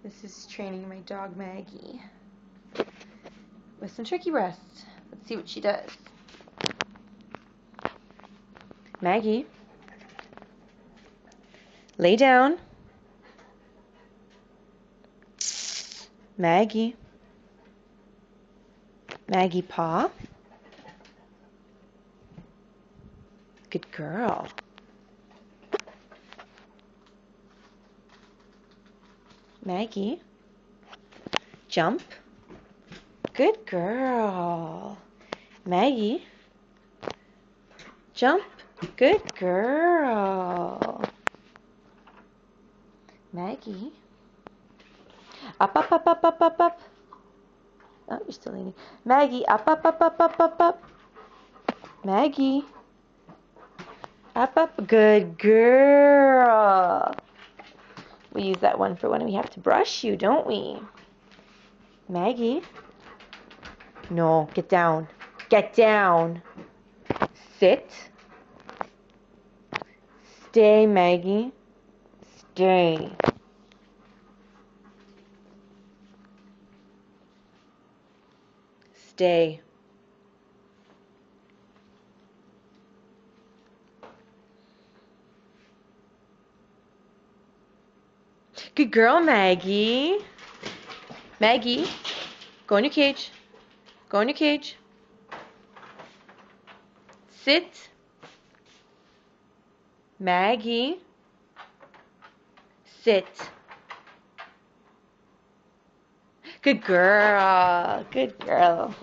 This is training my dog Maggie with some turkey breast. Let's see what she does. Maggie, lay down. Maggie. Maggie paw. Good girl. Maggie. Jump. Good girl. Maggie. Jump. Good girl. Maggie. Up, up, up, up, up, up, up. Oh, you're still leaning. Maggie, up, up, up, up, up, up, up. Maggie. Up, up. Good girl. We use that one for when we have to brush you, don't we? Maggie. No, get down. Get down. Sit. Stay, Maggie. Stay. Stay. Good girl, Maggie. Maggie, go in your cage. Go in your cage. Sit. Maggie. Sit. Good girl. Good girl.